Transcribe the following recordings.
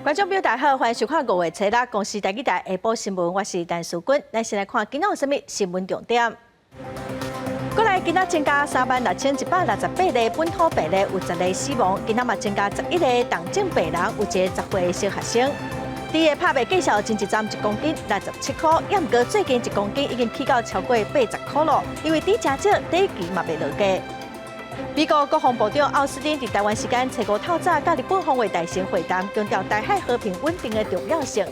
观众朋友大家好，欢迎收看5月7日公视台记台下晡新闻，我是陈淑君。咱先来看今仔有啥物新闻重点。过来，今仔增加36168例本土病例，有10例死亡。今仔嘛增加11例重症病人，有一个10岁小学生。第二拍卖计数前一站1公斤67块，也毋过最近1公斤已经起到超过80块了，因为底真少，第一期嘛袂落价。 美国国防部长奥斯汀伫台湾时间初5透早，甲日本防卫大臣会谈，强调台海和平稳定的重要性。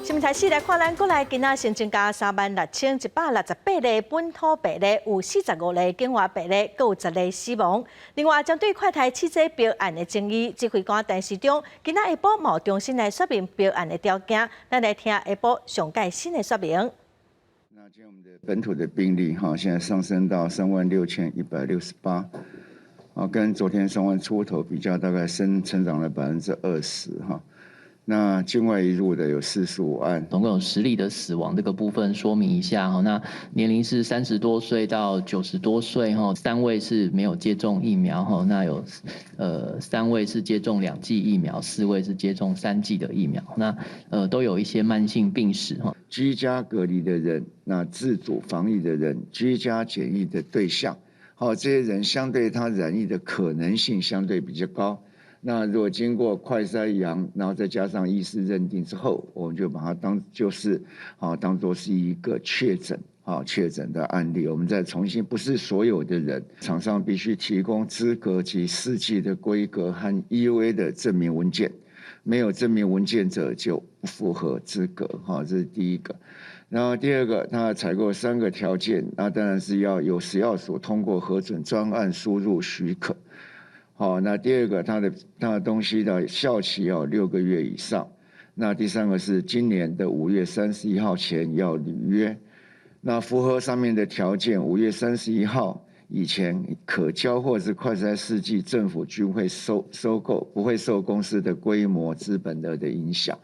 新闻开始来看，咱过来今仔新增加36168例本土病例，有45例境外病例，各有10例死亡。另外，针对快台汽车标案的争议，指挥官陈时中今仔下晡冒重新来说明标案的条件，咱来听下晡上届新的说明。 那今天我们的本土的病例现在上升到36168，跟昨天3万出头比较，大概成长了20%哈。那境外移入的有45案，总共有10例的死亡，这个部分说明一下哈。那年龄是30多岁到90多岁哈，3位是没有接种疫苗哈，那有3位是接种2剂疫苗，4位是接种3剂的疫苗，那都有一些慢性病史哈。 居家隔离的人，那自主防疫的人，居家检疫的对象，这些人相对他染疫的可能性相对比较高。那如果经过快筛阳，然后再加上医师认定之后，我们就把它当作是一个确诊的案例。我们再重新，不是所有的人，厂商必须提供资格及4剂的规格和 EUA 的证明文件。 没有证明文件者就不符合资格，这是第一个。然后第二个，它采购3个条件，那当然是要有食药署通过核准专案输入许可。好，那第二个，它的东西的效期要6个月以上。那第三个是今年的5月31号前要履约。那符合上面的条件，5月31号。 以前可交或是快筛试剂，政府均会收购，不会受公司的规模、资本额的影响。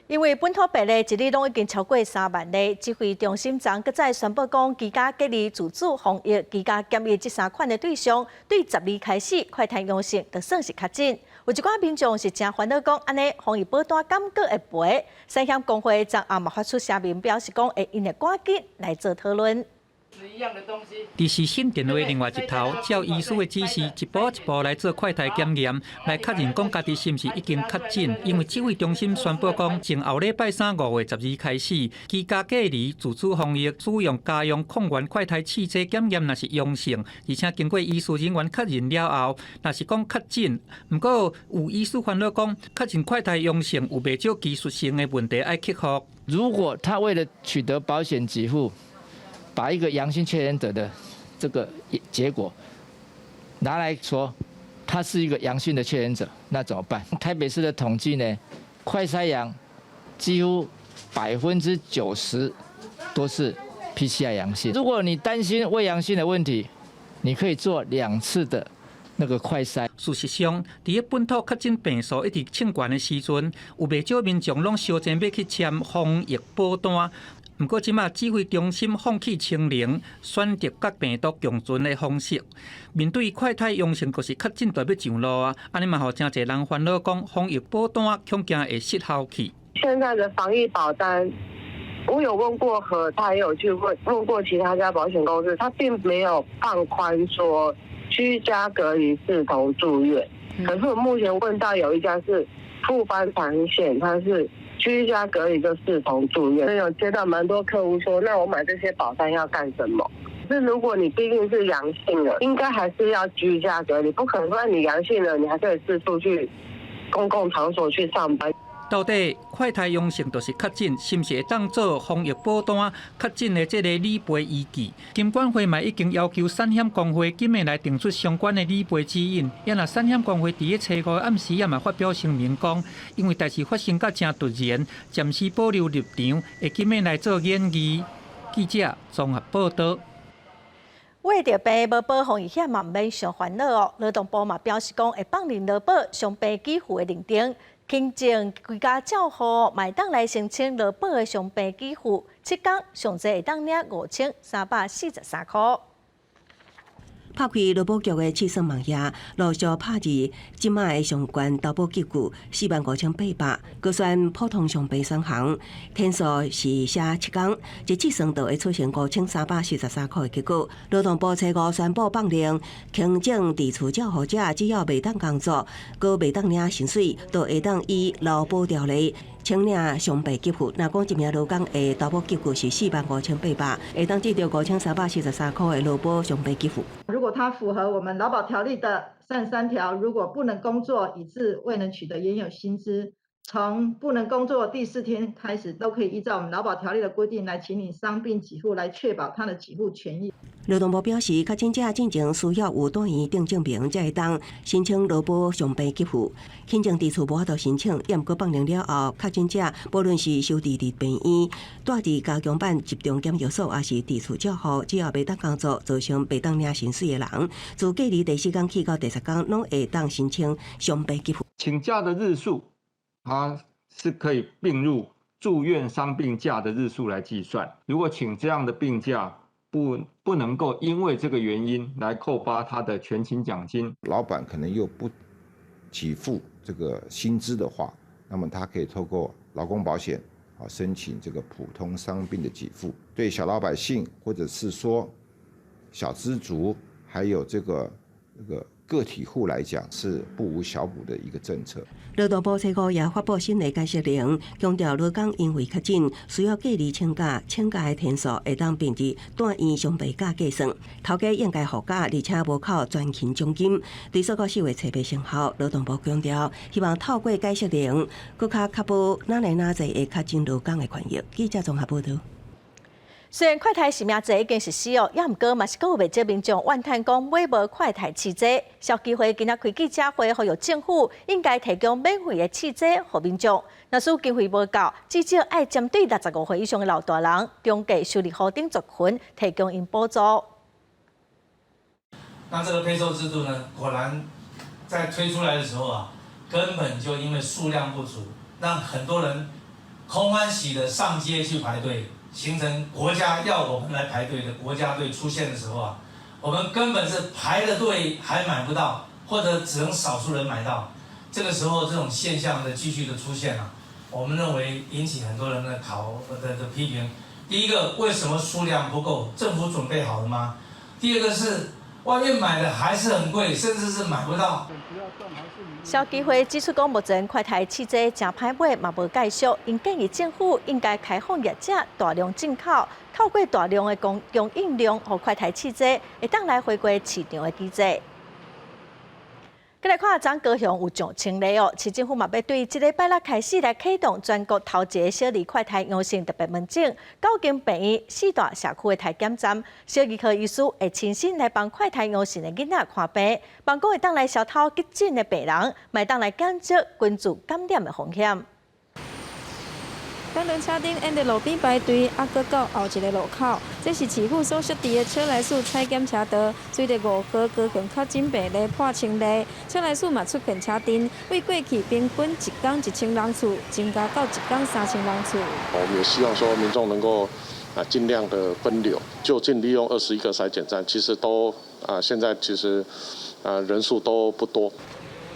因为本土病例一日拢已经超过3万例，指挥中心昨搁再宣布讲，居家隔离、自主防疫、居家检疫这3款的对象，对10日开始快探阳性，就算是确诊。有一寡民众是真烦恼，讲安尼防疫保单敢搁会赔？产险工会昨暗嘛发出声明，表示讲会因会赶紧来做讨论。 伫视讯电话另外一头，照医师的指示，一步一步来做快筛检验，来确认讲家己是毋是已经确诊。因为指挥中心宣布讲，从后礼拜3、5月12日开始，居家隔离、自主防疫，使用家用抗原快筛试剂检验，若是阳性，而且经过医师人员确认了后，若是讲确诊，不过有医师烦恼讲，确诊快筛阳性有袂少技术性的问题要克服。如果他为了取得保险给付， 把一个阳性确诊者的这个结果拿来说，他是一个阳性的确诊者，那怎么办？台北市的统计呢，快筛阳几乎90%都是 PCR 阳性。如果你担心未阳性的问题，你可以做2次的那个快筛。事实上，伫本土确诊病数一直升悬的时阵，有袂少民众拢烧钱要去签防疫保单。 不过，即马指挥中心放弃清零，选择甲病毒共存的方式。面对快筛阳性，就是确诊代表上路啊！安尼嘛，互真侪人烦恼，讲防疫保单恐惊会失效去。现在的防疫保单，我有问过他也有去问过其他家保险公司，他并没有放宽说居家隔离视同住院。可是我目前问到有一家是富邦产险，它是 居家隔离就视同住院，所以有接到蛮多客户说，那我买这些保单要干什么？是如果你毕竟是阳性了，应该还是要居家隔离，不可能说你阳性了，你还可以四处去公共场所去上班。到底快筛阳性就是确诊，是毋是会当做防疫保单确诊的这个理赔依据？金管会嘛已经要求产险工会今日来定出相关的理赔指引。也若产险工会伫初5暗时也嘛发表声明讲，因为代志发生甲真突然，暂时保留立场，会今日来做演议。记者综合报道。 为着病无保防疫险嘛，毋免上烦恼哦。劳动部嘛表示讲，会放任劳保上病给付的认定。 轻症居家照护，买当来申请劳保的上病给付，7天上济会当领5343块。拍开劳保局的试算网页，陆续拍入即卖的上悬投保结果45800，各选普通上白双行，天数是写7天，一次算就会出现5343块的结果。劳动部初5宣布放令，轻症地处照护者只要未当工作，佮未当领薪水，都会当依劳保条例请领上白给付。若讲一名劳工的投保给付是45800，会当得到5343块的劳保上白给付。如果他符合我们劳保条例的33条，如果不能工作以致未能取得原有薪资，从不能工作第4天开始，都可以依照我们劳保条例的规定来请领伤病给付，来确保他的给付权益。劳动部表示，确诊者进前需要有单医定证明，才会当申请劳保上病给付。轻症地处无法度申请，也毋过放令了后，确诊者无论是收治伫病院、住伫加强版集中检疫所，还是地处照护，只要未当工作，造成未当领薪水的人，自隔离第4天起到第10天，拢会当申请上病给付。请假的日数，它是可以并入住院伤病假的日数来计算。如果请这样的病假，不能够因为这个原因来扣发他的全勤奖金，老板可能又不给付这个薪资的话，那么他可以透过劳工保险申请这个普通伤病的给付。对小老百姓或者是说小资族，还有这个个体户来讲，是不无小补的一个政策。劳动部初5也发布新的解释令，强调劳工因为确诊需要隔离请假，请假的天数会当并入单医上病假计算，头家应该付假，而且无扣全勤奖金。对所到4月初8生效，劳动部强调，希望透过解释令，更加确保哪来哪侪的确诊劳工的权益。记者综合报道。虽然快台实名制已经实施哦，也毋过嘛是有未少民众怨叹讲买无快台试剂。消基会今仔开记者会，呼吁政府应该提供免费的试剂予民众。若是经费无够，至少爱针对65岁以上的老大人，中计受理户顶族群提供因补助。那这个配售制度呢，果然在推出来的时候啊，根本就因为数量不足，让很多人空欢喜的上街去排队。形成国家要我们来排队的国家队出现的时候啊，我们根本是排了队还买不到，或者只能少数人买到。这个时候这种现象的继续的出现啊，我们认为引起很多人的批评。第一个，为什么数量不够？政府准备好了吗？第二个是外面买的还是很贵，甚至是买不到。消基会指出，讲目前快台试剂真歹买，嘛无介绍，因建议政府应该开放业者大量进口，透过大量的供应量和快台试剂，会当来回归市场的机制。再来看彰高雄有上清理哦，市政府嘛要对这礼拜六开始来启动全国头一个小儿快台阳性特别门诊，高间病院4大社区的台检站，小儿科医师会亲身来帮快台阳性的囡仔看病，帮讲会当来消透急诊的病人，卖当来减少关注感染的风险。当轮车顶沿着路边排队，还搁到后一个路口，这是市府所设置的车来数采检车道，随着5号高雄确诊病例破清例，车来数嘛出现车阵，为过去平均一天1000人次，增加到一天3000人次。我们也希望说民众能够尽量的分流，就近利用21个筛检站，其实都现在其实人数都不多。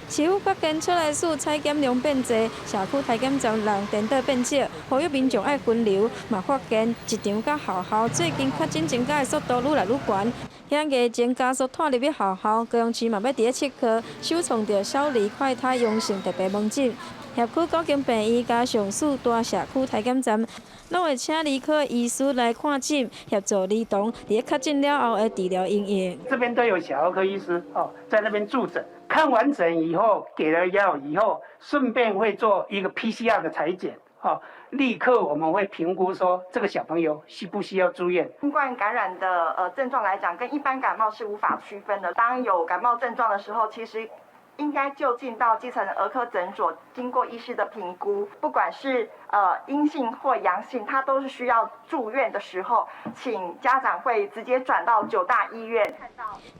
市府发现车来数采检量变多，社区采检站人颠倒变少，呼吁民众爱分流。嘛发现一场甲学校最近确诊增加的速度愈来愈悬，现疫情加速拖入去学校，高雄市嘛要伫咧7科首创着小儿快筛阳性特别门诊。辖区高雄病院加上4大社区采检站，拢会请儿科医师来看诊，协助儿童伫确诊了后的治疗应用。这边都有小儿科医师在那边驻诊，看完诊以后给了药以后，顺便会做一个 PCR 的采检，立刻我们会评估说这个小朋友需不需要住院。新冠感染的症状来讲，跟一般感冒是无法区分的。当有感冒症状的时候，其实应该就近到基层儿科诊所，经过医师的评估，不管是阴性或阳性，它都是需要住院的时候，请家长会直接转到9大医院。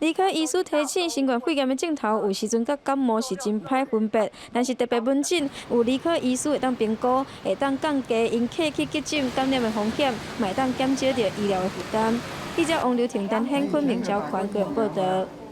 儿科医师提醒，新冠肺炎的症头有时阵甲感冒是真歹分别，但是特别门诊有儿科医师会当评估，会当降低因客去急诊感染的风险，嘛会当减少着医疗的负担。记者王刘婷、陈显坤、明朝环高雄报道。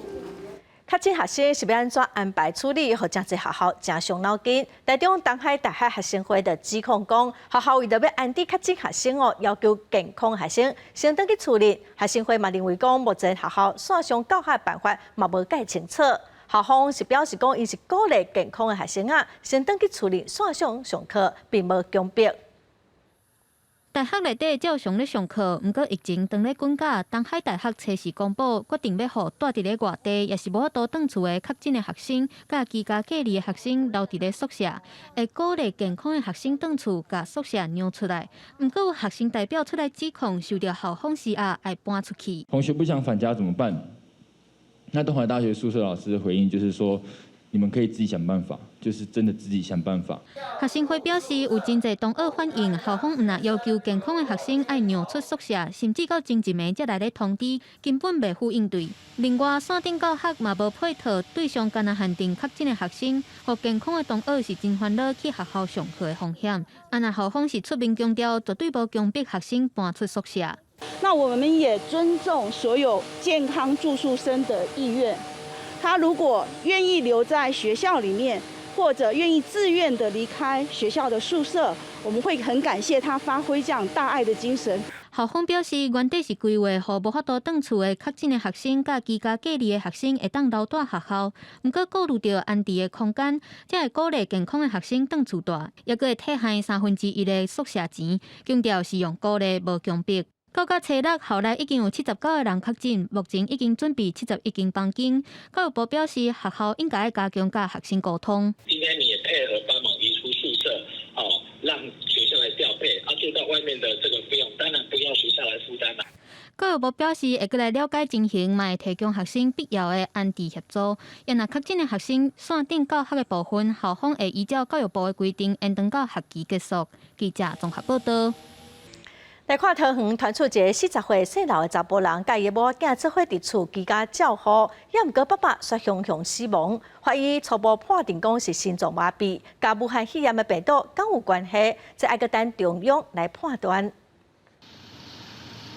确诊学生是要安怎安排处理，和真侪学校真伤脑筋。台中东海大学学生会的指控讲，学校为了要安置确诊学生要求健康学生先登去处理。学生会嘛认为讲，目前学校线上教学办法嘛无介清楚。校方是表示讲，伊是鼓励健康的学生先登去处理线上上课，并无强迫。大学内底照常咧上课，毋过疫情当咧滚假，东海大学初时公布决定要互住伫咧外地，也是无法度转厝的确诊的学生，甲居家隔离的学生留伫咧宿舍，会鼓励健康的学生转厝，甲宿舍让出来。毋过有学生代表出来指控，受到校方施压，爱搬出去。同学不想返家怎么办？那东海大学宿舍老师的回应就是说，你们可以自己想办法，就是真的自己想办法。学生会表示有真侪同学反映，校方毋若要求健康的学生爱让出宿舍，甚至到前一暝才来咧通知，根本袂赴应对。另外，山顶教学嘛无配套，对象干那限定确诊的学生，和健康的同学是真烦恼去学校上课的风险。那校方是出面强调，绝对无强迫学生搬出宿舍。那我们也尊重所有健康住宿生的意愿。他如果愿意留在学校里面，或者愿意自愿的离开学校的宿舍，我们会很感谢他发挥这样大爱的精神。校方表示，原底是规划，互无法度转厝的确诊的学生，甲居家隔离的学生会当留在学校。毋过顾虑到安置的空间，才会鼓励健康的学生转厝住，也佫会退还1/3的宿舍钱。强调是用鼓励，无强迫。到初六，校内已经有79个人确诊，目前已经准备71间房间。教育部表示，学校应该加强甲学生沟通。今天你也配合帮忙移出宿舍，让学校来调配，住到外面的这个费用，当然不要学校来负担啦。教育部表示，会过来了解情形，嘛会提供学生必要的安置协助。若确诊的学生线顶教学的部分，校方会依照教育部的规定，延长到学期结束。记者综合报道。来看桃园传出一个40岁姓刘的查甫人，甲伊的某囝做伙伫厝居家照护，也毋过爸爸却雄雄死亡，怀疑初步判定讲是心脏麻痹，甲武汉肺炎的病毒敢有关系？这爱个等中央来判断。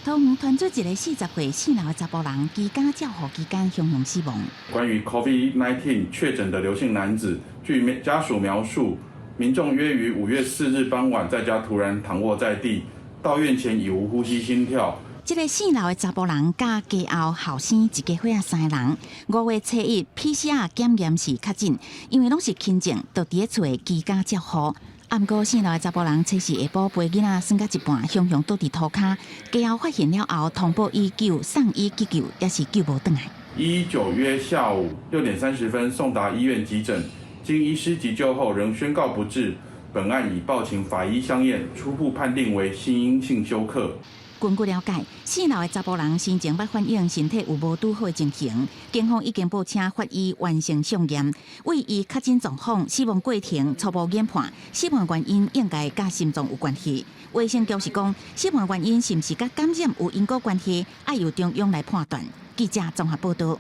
桃园传出一个40岁姓刘的查甫人，居家照护期间雄雄死亡。关于 COVID-19 确诊的刘姓男子，据家属描述，民众约于5月4日傍晚在家突然躺卧在地。到院前已无呼吸心跳。这个姓刘的查甫人甲家后后生一家伙3个人，5月初1 PCR 检验是确诊，因为拢是轻症，就伫咧厝的居家照护。毋过姓刘的查甫人初时下晡陪囡仔算到一半，雄雄倒伫涂骹，家后发现了后，通报医救，送医急救，也是救无转来。119约下午6点30分送达医院急诊，经医师急救后仍宣告不治。本案已报请法医相验，初步判定为心因性休克。根据了解，姓刘的查甫人先前捌反映身体有无拄好的情形，警方已经报请法医完成相验，为伊确诊状况、死亡过程初步研判，死亡原因应该甲心脏有关系。卫生局是讲，死亡原因是毋是甲感染有因果关系，要由中央来判断。记者综合报道。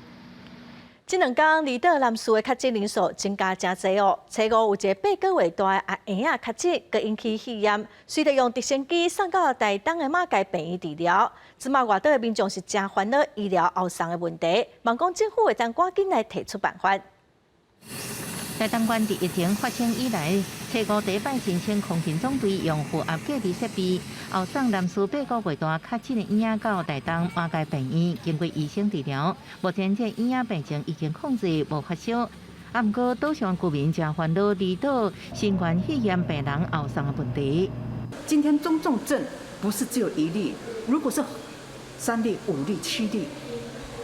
这2天，离岛南市的确诊人数增加真侪哦。初5有一个8个月大的阿婴确诊，佮引起肺炎，随着用直升机送到台东的马街病院治疗。即马外岛的民众是真烦恼医疗后送的问题，望讲政府会当赶紧来提出办法。台东县自疫情发生以来，初5第一摆新增空勤总队用负压隔离设备，后送南市8个月大确诊的婴仔到台东马街病院，经过医生治疗，目前这婴仔病情已经控制，无发烧。不过岛上居民真烦恼离岛新冠肺炎病人后送的问题。今天中重症不是只有1例，如果是3例、5例、7例，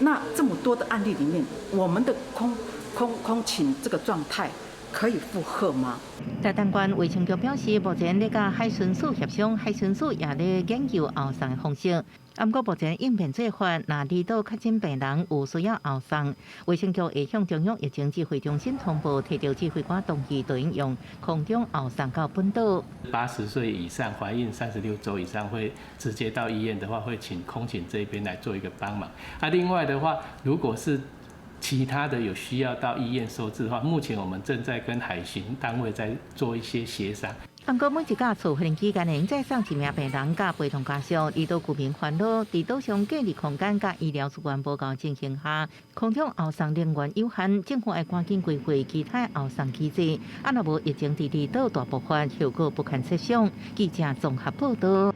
那这么多的案例里面，我们的空勤这个状态可以负荷吗？台东县卫生局表示，目前咧甲海巡署协商，海巡署也咧研究后送的方式。不过目前应变做法，若离岛确诊病人有需要后送，卫生局会向中央疫情指挥中心通报，提到指挥官同意就应用空中后送到本岛。80岁以上、怀孕36周以上会直接到医院的话，会请空勤这边来做一个帮忙。另外的话，如果是其他的有需要到医院收治的话，目前我们正在跟海巡单位在做一些协商。不过每一家厝发电机间能再送一名病人甲陪同家属，离岛居民烦恼，伫岛上隔离空间甲医疗资源无够情形下，空中后送人员有限，政府要赶紧规划其他后送机制。啊，若无疫情伫离岛大爆发，效果不堪设想。记者综合报道。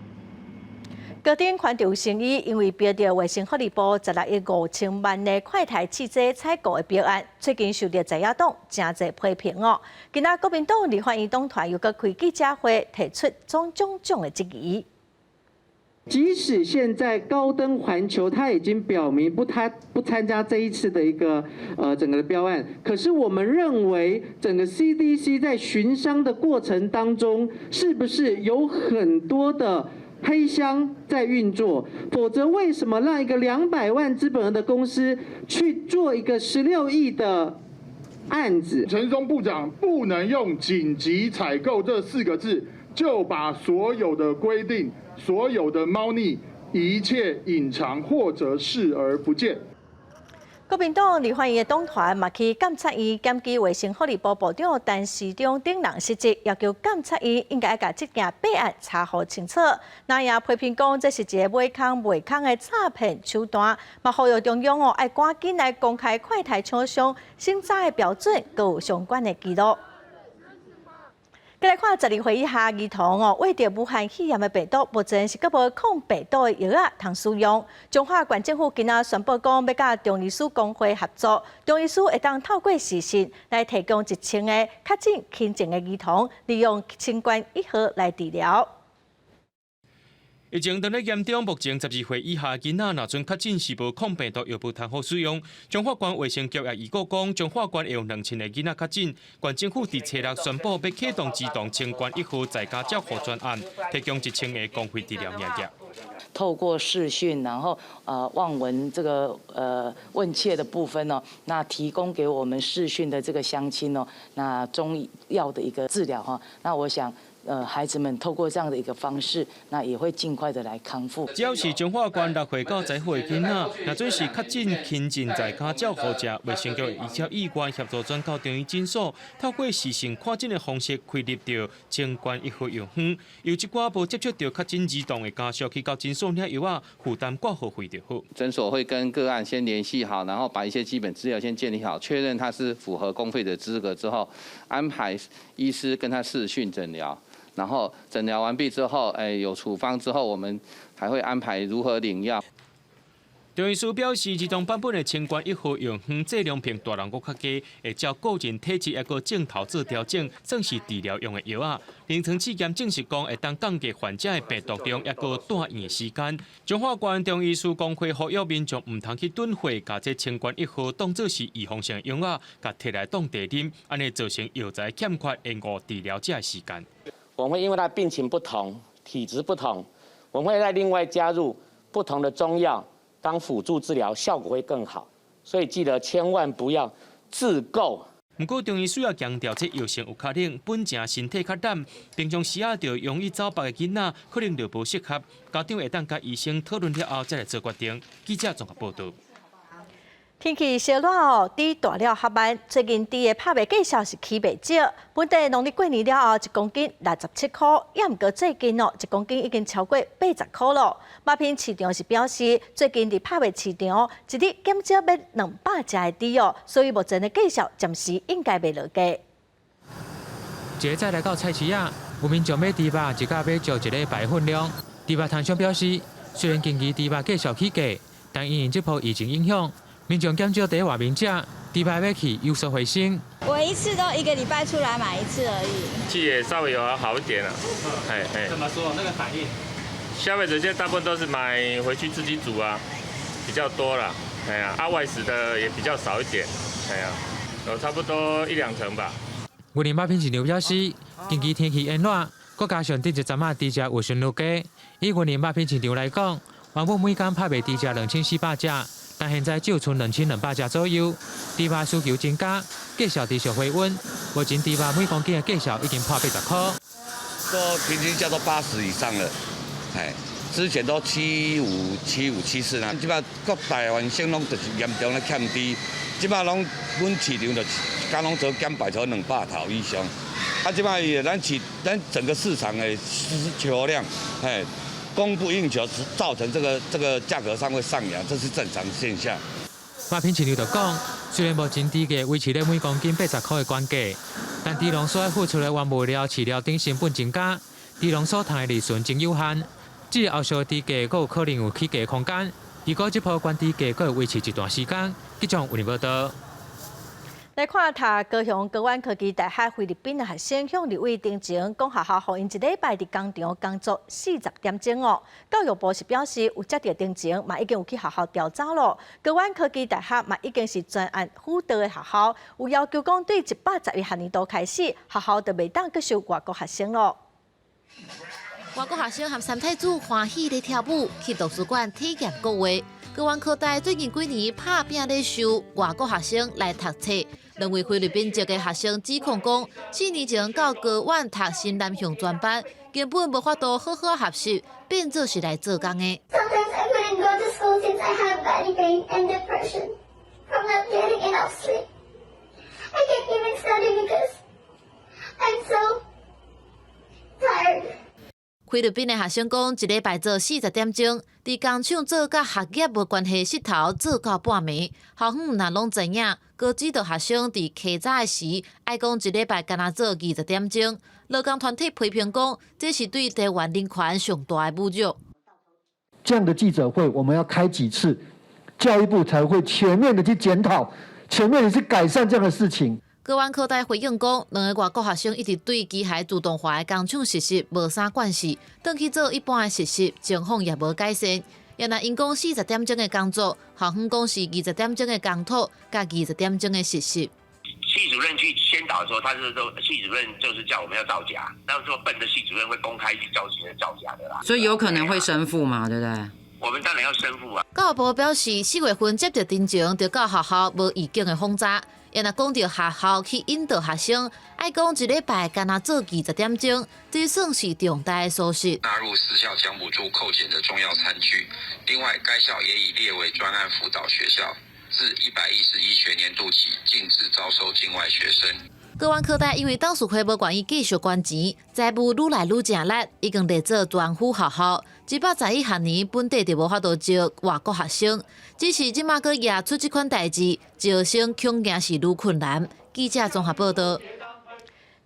高等环潮生意因为标着卫生福利部16亿5000万的快台汽车采购的标案，最近受到在野党真侪批评哦。今仔国民党立法院党团又搁开记者会，提出种的质疑。即使现在高登环球他已经表明不参加这一次的一个整个的标案，可是我们认为整个 CDC 在巡商的过程当中，是不是有很多的黑箱在运作？否则为什么让一个200万资本额的公司去做一个16亿的案子？陈松部长不能用紧急采购这4个字，就把所有的规定、所有的猫腻一切隐藏或者视而不见。国民党立法院的党团嘛去监察院检举卫生福利部部长陈时中等人失职，要求监察院应该要把这件弊案查核清楚。那也批评讲这是一个买空的诈骗手段，嘛呼吁中央要赶紧来公开快台厂商审查的标准，佮有相关的记录。再来看12岁以下儿童为着武汉肺炎的病毒，目前是阁无抗病毒的药啊通使用。中华县政府今仔宣布讲，要甲中医师工会合作，中医师会当透过视讯来提供1000个确诊轻症的儿童，利用新冠1号来治疗。疫情当咧严重，目前12岁以下囡仔若准确诊是无抗病毒药物通好使用。中华县卫生局也预告讲，中华县会用2000个囡仔确诊。县政府伫初六宣布要启动自动清关1号在家照护专案，提供1000个公费治疗营业。透过视讯，然后望闻这个问切的部分哦，那提供给我们视讯的这个乡亲哦，那中药的一个治疗哈，那我想。孩子们透过这样的一个方式，那也会尽快的来康复。只要是中华县6岁到10岁囡仔，若准是确诊轻症在家照护者，卫生局会依照意愿协助转到中医诊所，透过视讯看诊的方式开立到清关1号药方，由一寡无接触到确诊儿童的家属去到诊所领药啊，负担挂号费就好。诊所会跟个案先联系好，然后把一些基本资料先建立好，确认他是符合公费的资格之后，安排医师跟他视讯诊疗。然后诊疗完毕之后，有处方之后，我们还会安排如何领药。中医师表示，自动版本的清关1号药方剂量比大人国较低，会照个人体质一个镜头做调整，算是治疗用的药啊。临床试验证实讲，会当降低患者的病毒量一个住院的时间。中华县中医师工会呼吁民众唔通去囤货，把这清关1号当作是预防性的药啊，甲摕来当地啉，安尼造成药材欠缺，延误治疗者的时间。我们会因为他病情不同、体质不同，我们会再另外加入不同的中药当辅助治疗，效果会更好。所以记得千万不要自购。不过，中医需要强调，这药性有较冷，本正身体较淡，平常时啊，就容易走白的囡仔，可能就无适合。家长会当甲医生讨论了后，再来做决定。记者综合报道。天气烧热哦，猪大了合班，最近猪的拍卖价数是起袂少。本地农历过年了后，1公斤67块，也毋过最近哦，1公斤已经超过80块了。马片市场是表示，最近伫拍卖市场，一日减少要200只的猪哦，所以目前的价数暂时应该袂落价。这再来到菜市啊，有民众买猪肉，一家买足1个白分量。猪肉摊商表示，虽然近期猪肉价数起价，但因这波疫情影响。民众减少在外面吃，猪排买起有所回升。我一次都1个礼拜出来买一次而已。气也稍微有好一点了，怎么说那个反应？消费者现在大部分都是买回去自己煮啊，比较多啦。外食的也比较少一点。有差不多1-2成吧。云林马片市场表示，近期天气炎热，再加上第一阵啊猪只有顺落价。以云林马片市场来讲，原本每天拍卖猪只2400只。但现在只有剩2200只左右，猪肉需求增加，价数持续回温。目前猪肉每公斤的价数已经破80块，都平均叫做80以上了，之前都75、75、74啦，即摆各台湾省拢就是严重咧欠滴，即摆拢阮市场就敢拢做减百头200头以上，啊，即摆咱整个市场的需求量，供不应求，造成这个价格上会上扬，这是正常现象。马品饲牛就讲，虽然目前猪价维持咧每公斤80块的关价，但猪农所要付出的原物料、饲料等成本增加，猪农所赚的利润真有限。至于后续猪价，阁有可能有起价空间。如果这波关猪价阁会维持一段时间，记者为你报道。来看，读高雄高湾科技大学菲律宾的学生向立委申请，讲学校互因一礼拜伫工厂工作40点钟哦。教育部是表示有接到申请，嘛已经有去学校调查咯。高湾科技大学嘛已经是专案辅导的学校，有要求讲对111学年度开始，学校就袂当接受外国学生咯。外国学生和三太子欢喜咧跳舞，去图书馆体验国画。高湾科大最近几年拍拼咧收外国学生来读册。认为菲律宾籍的学生指控讲，4年前到高湾读新南向专班，根本无法度好好学习，变做是来做工的。Sometimes I couldn't go to school since I had migraine and depression from not getting enough sleep. I can't even study because I'm so tired. 菲律宾的学生讲，一礼拜做40点钟，伫工厂做甲学业无关系的头做到半暝。校方若拢知影，高指导学生伫起早的时，爱讲一礼拜干那做20点钟。劳工团体批评讲，这是对台湾人权上大的侮辱。这样的记者会，我们要开几次，教育部才会全面的去检讨，全面的去改善这样的事情。高湾科大回应讲，2个外国学生一直对机械自动化的工厂实习无啥关系，转去做一般的实习，情况也无改善。也若因讲40点钟的工作，校方讲是20点钟的工作，甲20点钟的实习。系主任去宣导的时候，他是说系主任就是叫我们要造假，那这么笨的系主任会公开去叫学生造假的啦。所以有可能会申复嘛，对不对？我们当然要申复啊。教育部表示，4月份接到陈情，就到学校无预警的轰炸。也若讲到学校去引导学生，爱讲一礼拜干那做20点钟，这算是重大的疏失。纳入私校奖补助扣减的重要餐具。另外，该校也已列为专案辅导学校，自111学年度起禁止招收境外学生。高湾科大因为董事会无愿意继续捐钱，财务愈来愈正力，已经列做专府学校。111学年本地就无法度招外国学生，只是即马阁惹出这款代志，招生恐惊是愈困难。记者综合报道。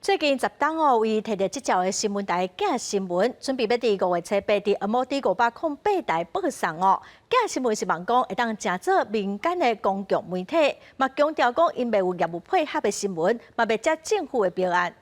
最近10档哦，为摕到这条的新闻台假新闻，准备要伫5月7日伫 MOD 508台播送哦。假新闻是望讲会当正做民间的公共媒体，嘛强调讲因未有业务配合的新闻，嘛未接政府的标案。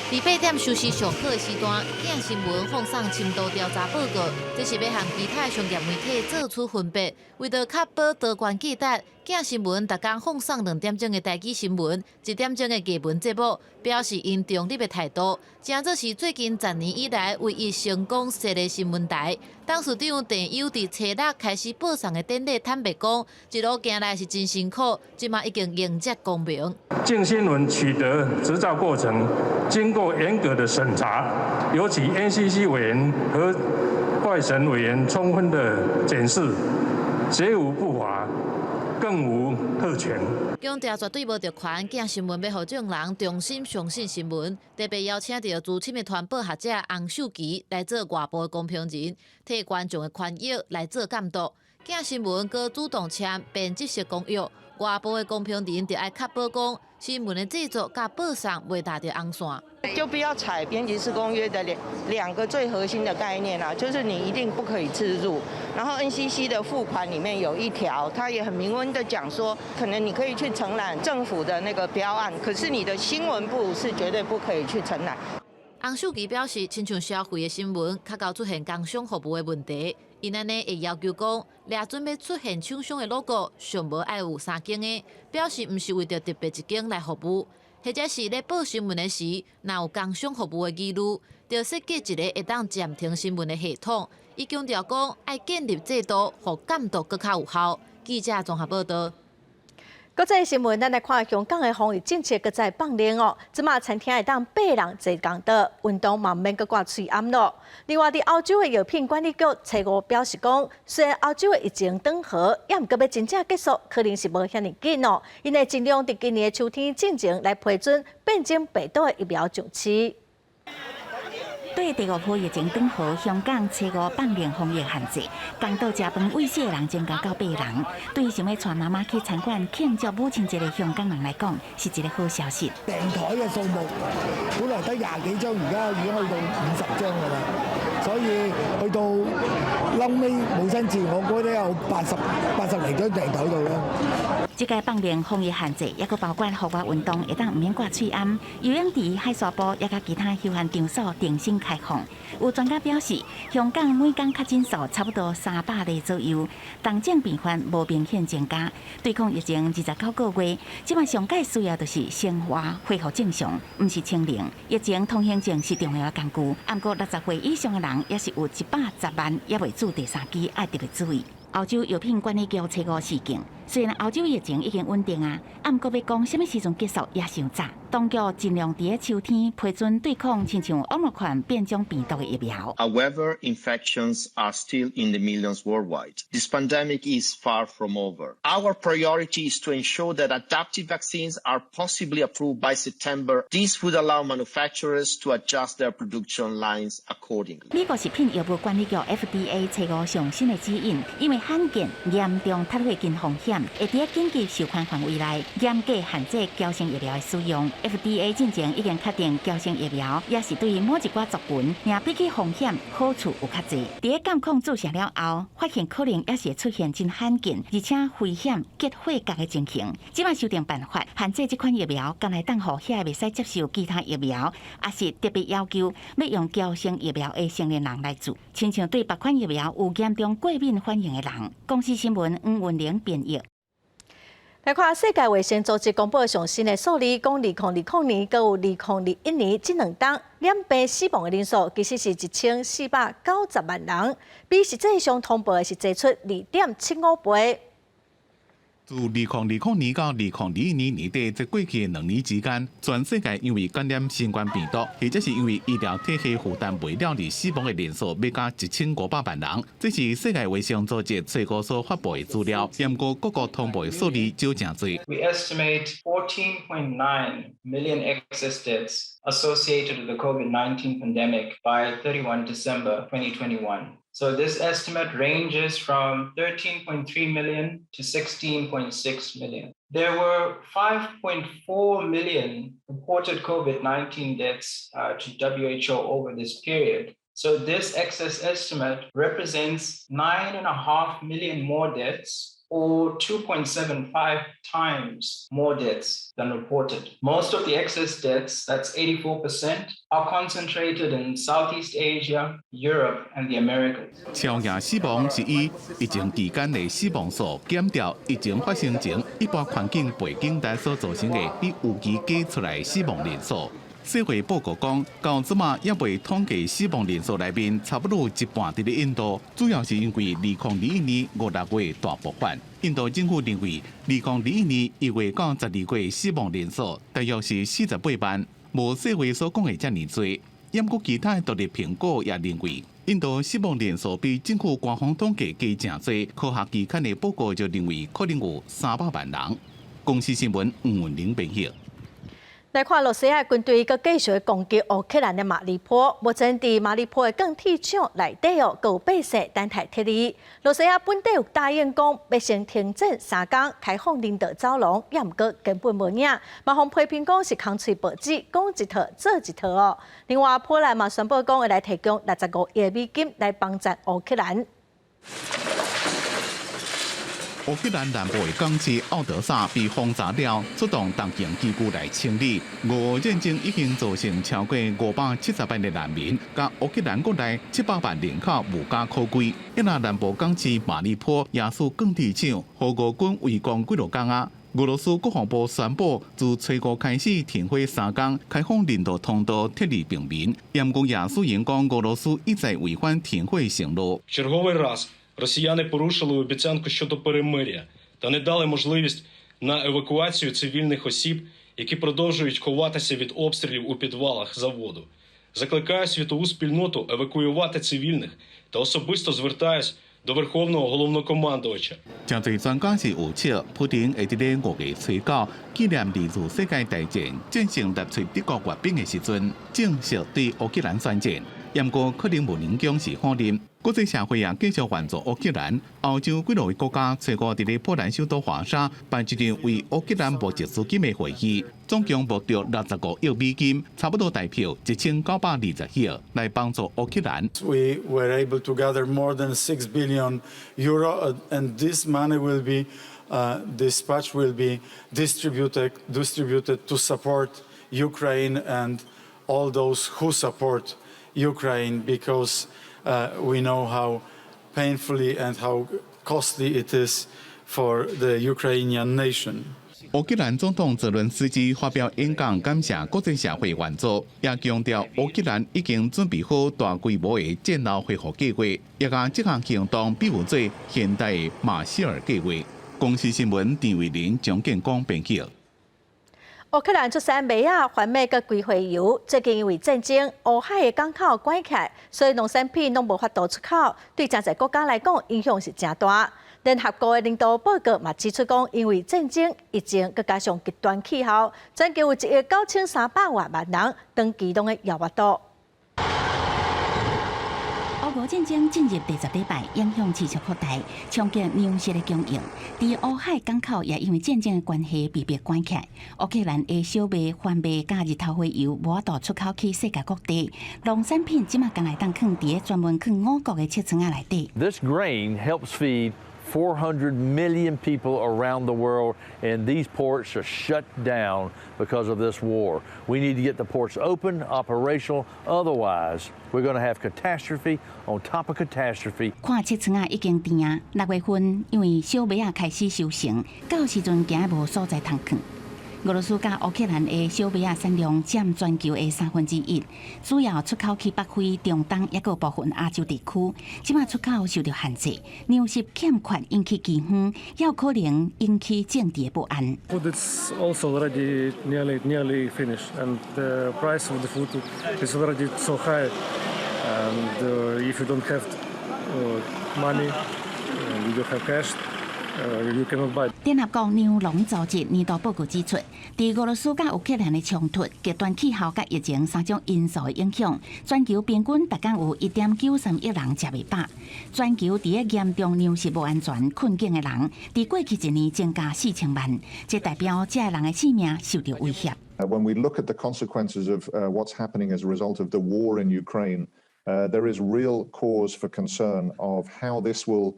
伫8点休息上课的时段，假新闻放送深度调查报告，这是要和其他商业媒体做出分别。为着确保多元记得，假新闻逐天放送2点钟的台语新闻，1点钟的艺文节目，表示因中立的态度。正这是最近10年以来唯一成功设的新闻台。董事长陈友伫初6开始播送的典礼坦白讲，一路行来是真辛苦，即马已经迎接光明。镜新闻取得执照过程，经过严格的审查，尤其 NCC 委员和外审委员充分的检视，绝无不法，更无特权。强调绝对无特权，假新闻要互众人重新相信新闻。特别邀请到资深的传播学者洪秀琪来做外部的公平人，替观众的权益来做监督。假新闻阁主动签编辑式公约，外部的公平人就要确保讲新闻的制作甲播送袂踏着红线。就不要采编辑式公约的两个最核心的概念啊，就是你一定不可以置入。然后 NCC 的付款里面有一条，它也很明文的讲说，可能你可以去承揽政府的那个标案，可是你的新闻部是绝对不可以去承揽。洪秀琪表示，亲像社会的新闻，较高出现工商服务的问题，因安尼会要求讲，掠准备出现厂商的 logo， 上无爱有3间的，表示毋是为着特别一间来服务。或者是咧报新闻的时，若有工商服务的记录，就设计一个会当暂停新闻的系统。伊强调讲，爱建立制度，互监督更较有效。记者综合报道。国际新闻，咱来看香港的防疫政策，搁再放冷哦。即马餐厅会当8人坐公道，运动嘛免搁挂喙暗咯。另外，伫欧洲的药品管理局初5表示讲，虽然欧洲的疫情缓和，也毋过要真正结束，可能是无遐尼紧哦。因会尽量伫今年的秋天进前来批准变种病毒的疫苗上市。对第5波疫情缓和，香港初5放零防疫限制，公道食饭喂食的人增加到8人。对于想要带妈妈去餐馆庆祝母亲节的香港人来讲，是一个好消息。訂台嘅數目本來得20幾張，而家已經去到50張㗎啦，所以去到臨尾母親節，我覺得有80嚟張訂台度啦。這個放零防疫限制，也佫包括戶外運動會當唔免掛喙暗，游泳池、海沙坡也甲其他休閒場所重新開放。有專家表示，香港每天確診數差不多300例左右，重症病患無明顯增加。對抗疫情29個月，即馬上界需要就是生活恢復正常，唔是清零。疫情通行證是重要嘅工具，不過60歲以上嘅人也是有110萬，也未做第3劑，要特別注意。歐洲藥品管理局初5示警，雖然歐洲疫情已經穩定啊，不過要講什麼時陣結束也傷早。當局盡量喺秋天批准對抗親像Omicron變種病毒嘅疫苗。However, infections are still in the millions worldwide. This pandemic is far from over. Our priority is to ensure that adaptive vaccines are possibly approved by September. This would allow manufacturers to adjust their production lines accordingly. 美國食品藥物管理局 FDA 初5上新嘅指引，因為罕見嚴重突發性風險，會喺緊急授權範圍內嚴格限制矯正疫苗嘅使用。FDA 進前已經確定矯正疫苗也是對某一寡族群，也比起風險好處有較濟。喺監控注射了後，發現可能也是會出現真罕見而且危險結血角嘅情形。即馬修訂辦法，限制這款疫苗，將來當予遐未使接受其他疫苗，也是特別要求要用矯正疫苗嘅成年人來做。親像對別款疫苗有嚴重過敏反應嘅人。公司新聞吳文玲編譯。來看世界衛生組織公布上新的數字，講2020年到2021年這2冬染病死亡的人數其實是1490萬人，比實際上通報的是多出2.75倍。自2020年到2021年年底，這過去2年之間，全世界因為感染新冠病毒，或者是因為醫療體系負擔袂了而死亡的人數，要到1500萬人。這是世界衛生組織最高所發布的資料，不過各國通報的數字就真多。We estimate 14.9 million excess deaths associated with the COVID-19 pandemic by 31 December 2021. So this estimate ranges from 13.3 million to 16.6 million. There were 5.4 million reported COVID-19 deaths to WHO over this period. So this excess estimate represents 9.5 million more deaths, or 2.75 times more deaths than reported. Most of the excess deaths, that's 84%, are concentrated in Southeast Asia, Europe, and the Americas. 超额死亡是以疫情期間的死亡數減掉疫情發生前一般環境背景下所造成的比預期計出來死亡人數。世衛報告講，到即馬也未統計死亡人數內面，差不多一半佇咧印度，主要是因為2021年5、6月大爆發。印度政府認為，2021年1月到12月死亡人數大約是48萬，無世衛所講的遮爾多。不過其他獨立評估也認為，印度死亡人數比政府官方統計加真多。科學期刊的報告就認為，可能有300萬人。公司新聞吳文玲編譯。來看羅西亞軍隊個繼續攻擊烏克蘭的馬里坡，目前喺馬里坡的鋼鐵廠內底有百姓等待撤離。羅西亞本地有答應講，要先停戰3天，開放人道走廊，也毋過根本無影。馬方批評講是空嘴報紙，講一套做一套哦。另外，波蘭嘛宣布講會來提供65億美金來幫助烏克蘭。烏克蘭南部的港市奧德薩被轟炸了，出動重型機具來清理。俄戰爭已經造成超過570萬的難民，甲烏克蘭國內700萬人口無家可歸。一那南部港市馬里坡也是鋼鐵廠，和俄軍圍攻幾落天啊。俄羅斯國防部宣布，自初5開始停火3天，開放人道通道撤離平民。不過也雖然講俄羅斯一再違反停火承諾。Росіяни порушили обіцянку щодо перемиря та не дали можливість на евакуацію цивільних осіб, які продовжують ховатися від обстрілів у підвалах заводу. Закликаю світову спільноту евакуювати цивільних та особисто звертаюсь до Верховного Головнокомандувача.真侪專家是預測，普丁會喺5月初9紀念二次世界大戰戰勝納粹德國閱兵嘅時陣，正式對烏克蘭宣戰。不過可能無影響是可能。國際社會也繼續援助烏克蘭。歐洲幾個國家隨後喺波蘭首都華沙辦一場為烏克蘭募集資金嘅會議，總共募到65個億美金，差不多代表1920億，來幫助烏克蘭。We were able to gather more than 6 billion euro, and this money will be dispatched, will be distributed to support Ukraine and all those who support Ukraine, because we know how painfully and how costly it is for the Ukrainian nation. 烏克蘭總統澤倫斯基發表演講，感謝國際社會援助，也強調烏克蘭已經準備好大規模嘅戰後恢復計劃，也將這項行動比喻做現代嘅馬歇爾計劃。公視新聞田偉林、張建光編輯。烏克蘭出產麥啊、番麥佮桂花油，最近因為戰爭，烏海嘅港口關起來，所以農產品攏無法度出口，對真濟國家來講影響是真大。聯合國嘅領導報告嘛指出講，因為戰爭、疫情，佮加上極端氣候，全球有19300萬人長期攏會搖活到。俄烏戰爭進入第10禮拜，影響持續擴大，衝擊糧食嘅供應。喺烏海港口也因為戰爭嘅關係被迫關起來。烏克蘭嘅小麥、番麥加日頭花油無法度出口去世界各地，農產品即馬剛來當囥佇專門囥5國嘅車廠內底。This grain helps feed 400 million people around the world, and these ports are shut down because of this war. We need to get the ports open, operational. Otherwise, we're going to have catastrophe on top of catastrophe. 看車廠已經停啊，6月份因為小麥開始收成，到時陣驚無所在通囥。俄羅斯甲烏克蘭的小麥產量佔全球的1/3，主要出口去北非、中東，也個部分亞洲地區。即馬出口受到限制，糧食欠缺引起饑荒，也有可能引起政治不安。Food is also already nearly finished, and the price of the food is already so high. And if you don't have money, you don't have cash. 聯合國糧農組織年度報告指出，在俄羅斯甲烏克蘭的衝突、極端氣候甲疫情3種因素的影響，全球平均每天有1.93億人食未飽。全球在嚴重糧食無安全困境的人，在過去1年增加4000萬，這代表這人的性命受到威脅。When we look at the consequences of what's happening as a result of the war in Ukraine, there is real cause for concern of how this will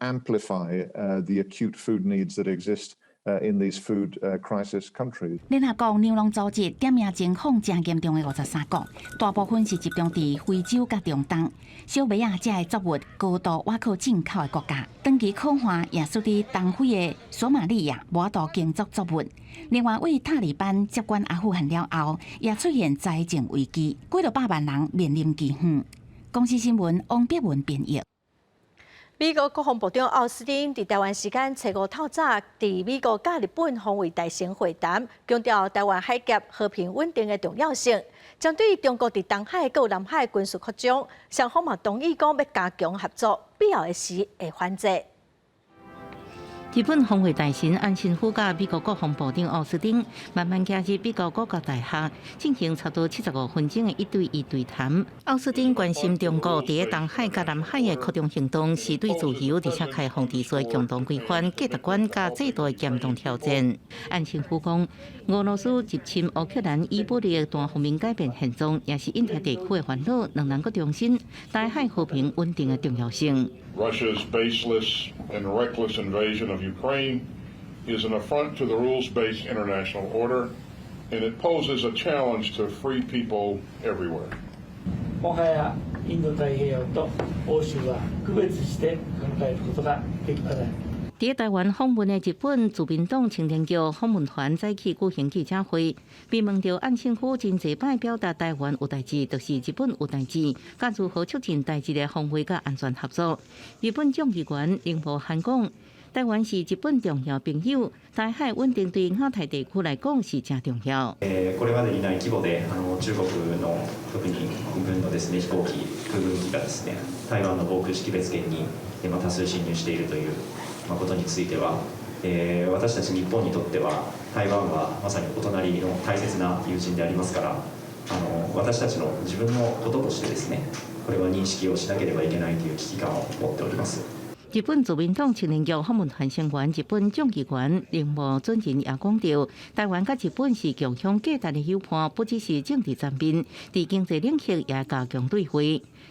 amplify the acute food needs that exist in these food crisis countries. 聯合國糧農組織點名情況真嚴重的53國，大部分是集中在非洲甲中東。小麥啊，這個作物高度倚靠進口的國家，長期可汗也屬於東非的索馬利亞無法度耕作作物。另外，為塔利班接管阿富汗了後，也出現財政危機，幾多百萬人面臨饑荒。公視新聞王碧文編譯。美國國防部長奧斯汀喺台灣時間週5透早，喺美國甲日本防衛大臣會談，強調台灣海峽和平穩定嘅重要性。針對中國喺東海和南海軍事擴張，雙方嘛同意講要加強合作，必要嘅時會反制。日本防衛大臣岸信夫甲美國國防部長奧斯汀慢慢加入美國國家大學，進行差不多75分鐘的1對1對談。奧斯汀關心中國在東海甲南海的擴張行動是對自由而且開放秩序共同規範、價值觀甲制度的嚴重挑戰。岸信夫講，俄羅斯入侵烏克蘭以武力的單方面改變現狀，也是印太地區的煩惱，讓人擱重申台海和平穩定的重要性。Russia's baseless and reckless invasion of Ukraine is an affront to the rules-based international order, and it poses a challenge to free people everywhere. もはやインド太平洋と欧州は区別して考えることができません。在台灣訪問的日本自民黨青年局訪問團早起舉行記者會，被問到岸信夫真濟擺表達台灣有代誌，就是日本有代誌，甲如何促進代誌的防衛甲安全合作。日本眾議員鈴木漢講，台湾是日本重要朋友，台海稳定对亚太地区来讲是真重要。これまでにない規模で中国の特に軍のですね飛行機、空軍機がですね台湾の防空識別圏に多数侵入しているということについては、私たち日本にとっては台湾はまさにお隣の大切な友人でありますから、私たちの自分のこととしてですねこれは認識をしなければいけないという危機感を持っております。日本自民党青年局访问团成员日本众议员铃木准人也讲到，台湾甲日本是共享价值的友伴，不只是政治层面，在经济领域也加强对话。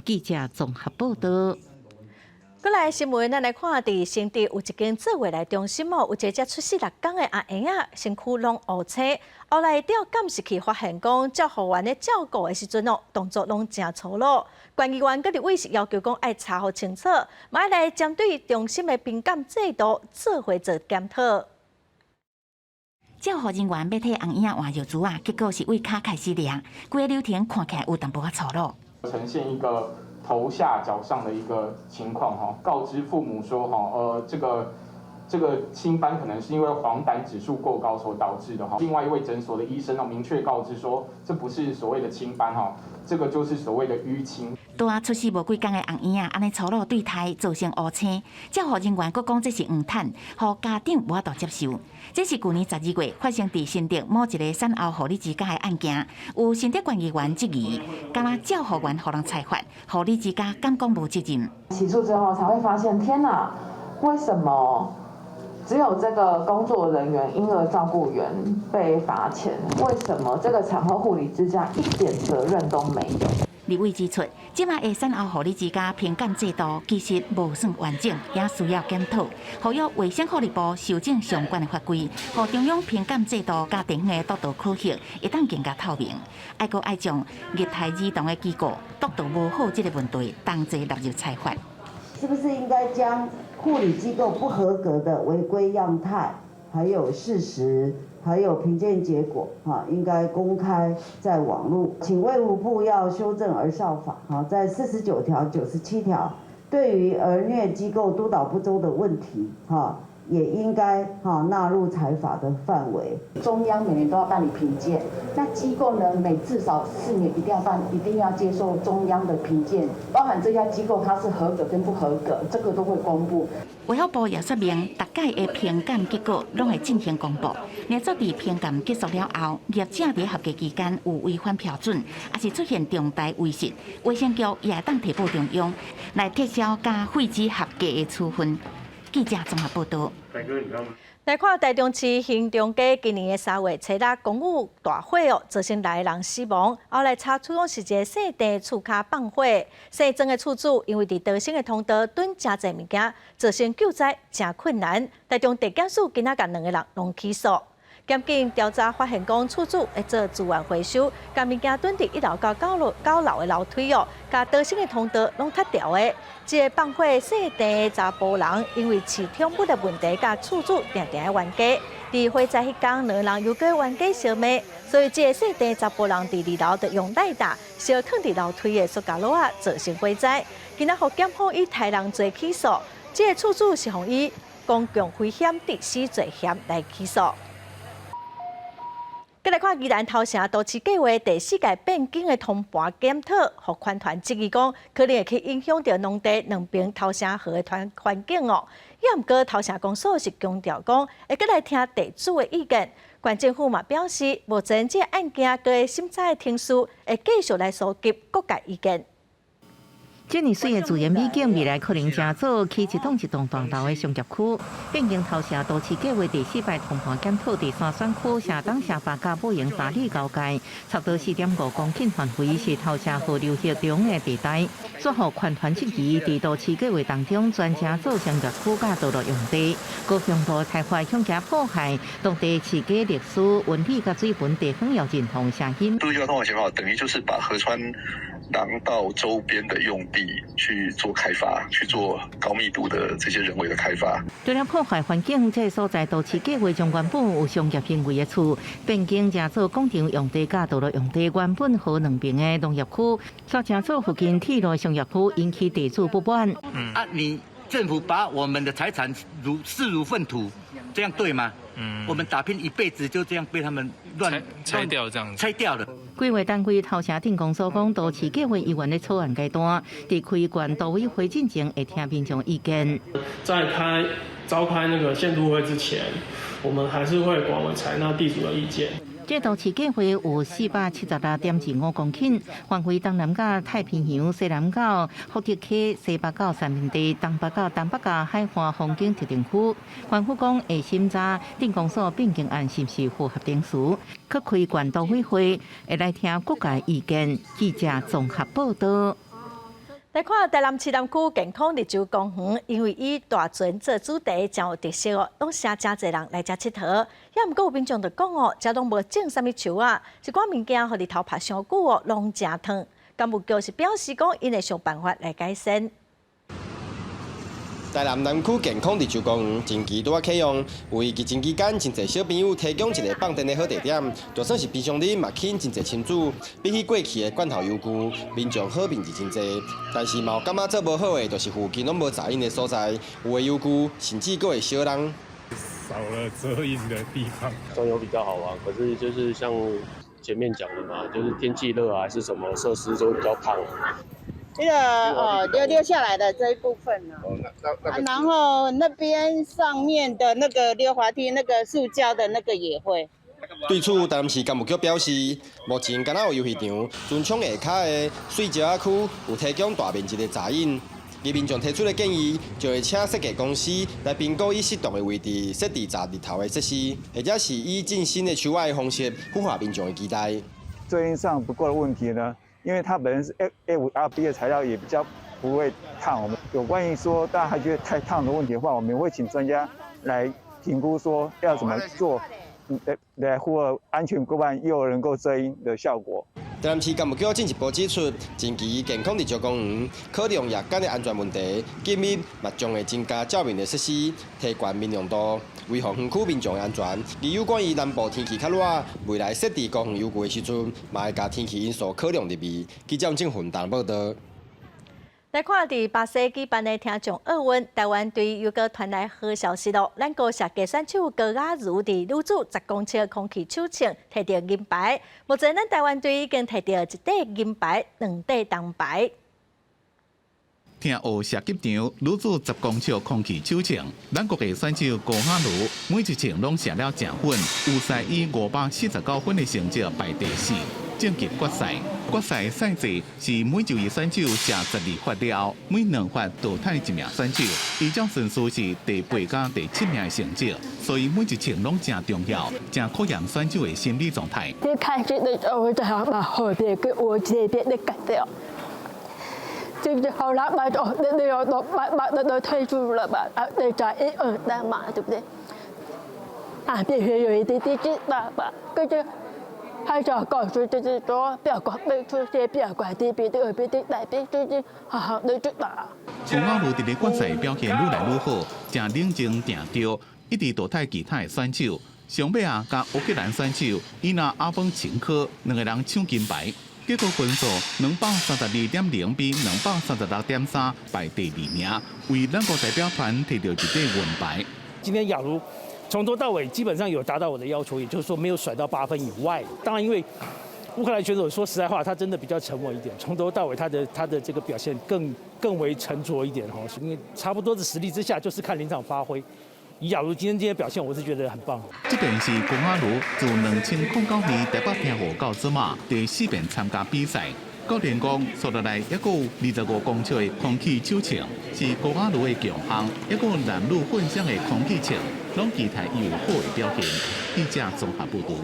记者综合报道。过来新闻，咱来看，伫新竹有一间做未来中心有一个出世6天的阿婴仔，身躯拢乌青，后来调监视器发现讲，照护员咧照顾的时阵动作拢真粗鲁。关议员搁伫为是要求讲爱查核清楚，嘛要来针对中心的评鉴制度做伙做检讨。照护人员要替红婴仔换药珠啊，结果是为脚开始抓，规个流程看起来有淡薄仔粗鲁。呈现一个头下脚上的一个情况哈，告知父母说哈，这个青斑可能是因为黄疸指数过高所导致的哈。另外一位诊所的医生明确告知说，这不是所谓的青斑哈，这个就是所谓的淤青。大出世无几天的红婴仔，安尼粗鲁对待造成乌青，照护人员佫讲这是误诊，互家长无法度接受。这是去年12月发生伫新竹某一个产后护理之家的案件，有新竹管议员质疑，敢若照护员互人裁罚，护理之家敢讲无责任。起诉之后才会发现，天哪，为什么？只有这个工作人员、婴儿照顾员被罚钱，为什么这个产后护理之家一点责任都没有？立委指出，即马的产后护理之家评鉴制度其实无算完整，也需要检讨。呼吁卫生福利部修正相关的法规，互中央评鉴制度加地方的督导科学会当更加透明。爱阁爱将虐待儿童的机构督导无好这个问题，同齐纳入裁罚。是不是应该将护理机构不合格的违规样态，还有事实，还有评鉴结果，应该公开在网络。请卫福部要修正儿少法，在49条、97条，对于儿虐机构督导不周的问题，也应该纳入裁罚的范围。中央每年都要办理评鉴，那机构呢，每至少4年一定要接受中央的评鉴，包含这家机构它是合格跟不合格，这个都会公布。卫福部也说明，大概的评鉴结果拢会进行公布。若做伫评鉴结束了后，业者伫合格期间有违反标准，还是出现重大违失，卫生局也会当提报中央来撤销加废止合格的处分。记者综合报道。来看台中市兴中街今年的3月初6公务大火造成6个人死亡。后来查出讲是一个姓郑厝骹放火，姓曾的厝主因为伫逃生的通道囤真侪物件，造成救灾真困难。台中地检署今仔甲2个人拢起诉。检警调查发现，讲厝主会做资源回收，甲物件囤伫1楼到9楼的楼梯甲逃生的通道拢拆掉的。这个放火姓郑的查甫人，因为市场物的问题，甲厝主定定的冤家。伫火灾迄天，2个人又跟冤家相骂，所以这个姓郑的查甫人伫2楼就用带打烧放伫楼梯的塑胶螺仔，造成火灾。今仔互检方以杀人罪起诉，这个厝主是互以公共危险致死罪嫌来起诉。再来看宜兰头城都市计划第4届变更的通盘检讨，互款团质疑讲，可能会去影响到农地两边头城河的环境也毋过头城公所是强调讲，会搁来听地主的意见。县政府嘛表示，目前这案件各个审查的庭事会继续来收集各界意见。这年水的自然美景，未来可能正早起一栋大楼的商业区。变更头城都市计划第4摆通盘检讨第3选区下东下八甲母营3里交界，差不多4.5公顷范围是头城河流域中的地带。最后款团质疑，伫都市计划当中专程做商业区甲道路用地，高强度开发向加破坏当地市街历史、文体甲水文地方要认同声音。都市交通的情况等于就是把河川廊道周边的用地去做开发，去做高密度的这些人为的开发。除了破坏环境，这个所在都市计划将原本有商业行为的厝变更成做工厂用地、甲道路用地，原本河两边的农业区，却成做附近铁路商业区，引起地主不满。你政府把我们的财产视如粪土，这样对吗？我们打拼一辈子就这样被他们拆掉这样子。拆掉了。规划单位头前电公所讲，都市计划议员的草案阶段，伫开关都委会进前会听民众意见。在召开那个县都会之前，我们还是会广为采纳地主的意见。这都市计划有476.25公顷，范围东南角太平洋、西南角福德溪、西北角三平地、东北角海岸风景特定区。环府讲会审查电公所变更案是不是符合定时，去开关都委会会来听各界意见。记者综合报道。来看台南市南区健康日洲公园，因为以大船做主题，真有特色哦，拢请真侪人来遮佚佗。也毋过有民众就讲哦，遮拢无种啥物树啊，一寡物件互日头晒伤久哦，拢真烫。干部就是表示讲，因会想办法来改善。台南南区健康日洲公园近期拄啊启用，为疫情期间真侪小朋友提供一个放电的好地点，就算是平常日嘛吸引真侪亲子。比起过去的罐头邮局，民众好面是真侪，但是嘛有感觉做无好的，就是附近拢无杂音的所在，有的邮局甚至还会烧人。少了遮阴的地方，中游比较好玩，可是就是像前面讲的嘛，就是天气热啊，还是什么设施都比较胖。这个溜下来的这一部分呢，然后那边上面的那个溜滑梯，那个塑胶的那个也会。对此，台南市干部局表示，目前敢若有游戏场专冲下骹的水石仔区有提供大面积的杂音。而民众提出的建议，就会请设计公司来评估以适当的位置设置炸日头的设施，或者是以进新的球外的方式符合民众的期待。遮阴上不够的问题呢？因为它本身是 A5RB 的材料，也比较不会烫。我们有关于说大家还觉得太烫的问题的话，我们会请专家来评估说要怎么做，来符合安全过半又能够遮阴的效果。台南市干部局进一步指出，近期健康日洲公园考量夜间的安全问题，紧密嘛将会增加照明的设施，提高明亮度，维护园区民众的安全。而有关于南部天气较热，未来设置高远邮局的时阵，嘛会将天气因素考量入面。记者郑云台报道。来看伫巴西举办的听众奥运，台湾队又个传来好消息咯！咱高社计选手高雅茹伫女子10公尺空气手枪摕到银牌，目前咱台湾队已经摕到1块银牌、2块铜牌。听学射击场女子10公尺空气手枪，咱国的选手高雅茹每一枪拢射了正稳，有赛以549分的成绩排第4。晋级决赛，决赛赛制是每一位选手射12发了，每2发淘汰1名选手，依照顺序是第8甲第7名的成绩，所以每一枪拢真重要，真考验选手的心理状态。一开始的时候，我就想把后边跟我这边的改掉，就是后来把都退出了吧，那在1、2单嘛，对不对？啊，必须有一点点知道吧，跟着。还是要告诉自己说，不要管被出现，不要管这边的、那边的、那边的，好好的就打。高雅茹伫咧决赛表现愈来愈好，正冷静定调，一直淘汰其他的选手。上尾啊，甲乌克兰选手伊娜阿峰秦科2个人抢金牌，结果分数232.0比236.3排第2名，为咱国代表团摕到1块银牌。今天雅茹从头到尾基本上有达到我的要求，也就是说没有甩到8分以外。当然，因为乌克兰选手说实在话，他真的比较沉稳一点，从头到尾他的这个表现更为沉着一点哈。因为差不多的实力之下，就是看临场发挥。以雅茹今天这些表现，我是觉得很棒。这便是高雅茹自2009年台北听湖到即马第4遍参加比赛。教练讲，接落来还有25公尺的空气手枪是高雅茹的强项，还有男女混双的空气枪，拢期待伊有好的表现。记者综合报道。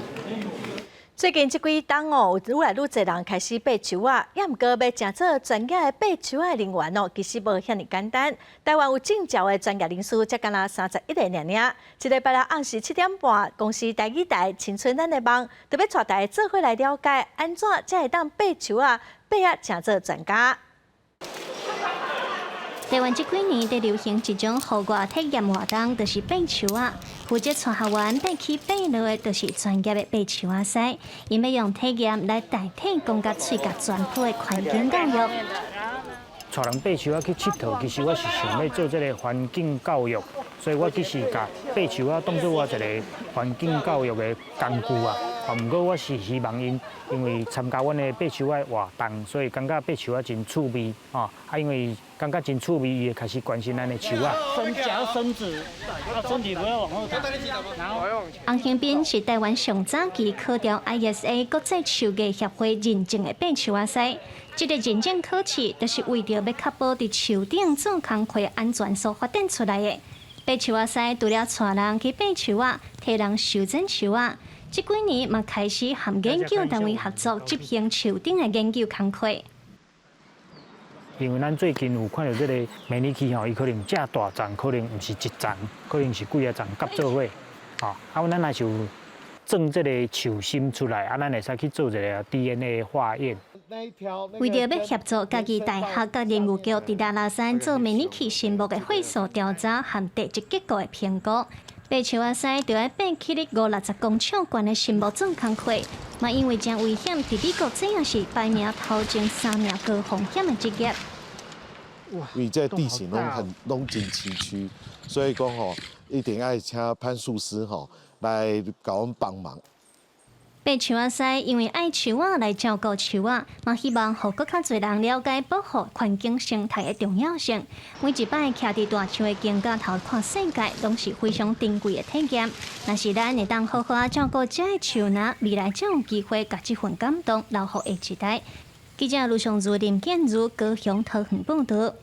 最近这几冬哦，有愈来愈侪人开始爬树啊，也毋过要成做专业的爬树的人员哦，其实无遐尼简单。台湾有证照的专业人士，才敢若31个尔。一礼拜六暗时7点半，公司台语台《青春咱的梦》特别带大家做伙来了解，安怎才会当爬树啊，爬啊成做专家。台湾这几年在流行一种户外体验活动，就是爬树啊。负责带学员爬起爬落的，就是专业的爬树啊师。因要用体验来代替讲甲喙甲全部的环境教育。带人爬树去佚佗，其实我是想要做这个环境教育，所以我其实把爬树当做我一个环境教育的工具啊。不过我是希望因为参加阮的爬树的活动，所以感觉爬树真趣味啊！因为感觉真趣味，伊会开始关心咱的树啊。伸脚伸直，身体不要往后抬，然后。洪兴斌是台湾上早期考调 ISA 国际树艺协会认证的爬树赛。这个认证考试，就是为着要确保伫树顶做工课安全所发展出来的。爬树赛除了带人去爬树啊，替人修整树啊。这几年嘛开始和研究单位合作执行树顶的研究工课。因为咱最近有看到这个迷你器吼，伊可能遮大站，可能唔是一站，可能是几个站夹做伙，吼。咱若是有种这个树心出来，咱会使去做一个 DNA 化验。为着要协助家己大学甲研究局伫大山做迷你器心目的会所调查和地质结构的评估。爬树赛就要爬起哩560公尺高的心目做工课，嘛因为真危险，伫美国这样是排名头前3名高风险的职业。因为这地形拢真崎岖，所以讲吼，一定要请攀树师吼来甲阮帮忙。爬树赛因为爱树仔来照顾树仔，嘛希望互更较侪人了解保护环境生态的重要性。每一摆徛伫大树的景架头看世界，拢是非常珍贵的体验。若是咱会当好好照顾这个树呢，未来才有机会把这份感动留给下一代。记者卢尚如、林建如高雄桃园报道。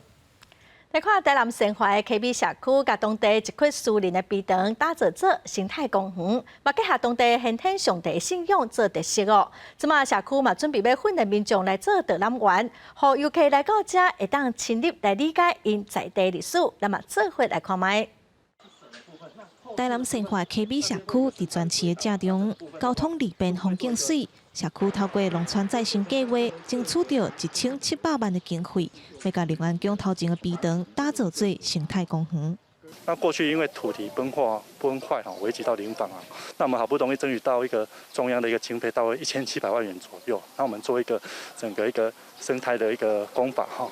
来看台南生活的 KB 社区，甲当地一块私人的边塘打造做生态公园，嘛结合当地先天上帝信仰做特色哦。即马社区嘛准备要训练民众来做导览员，互游客来到这会当深入来理解因在地历史，那么做伙来看卖。台南生活 KB 社区伫全市的正中，交通利便，风景水。社区透过农村再生计划，争取到1700万的经费，要甲林安宫头前的边塘打造做生态公园。那过去因为土地崩坏危及到林房啊，那我们好不容易争取到一个中央的一个经费，到了1700万元左右，那我们做一个整个一个生态的一个工法哈。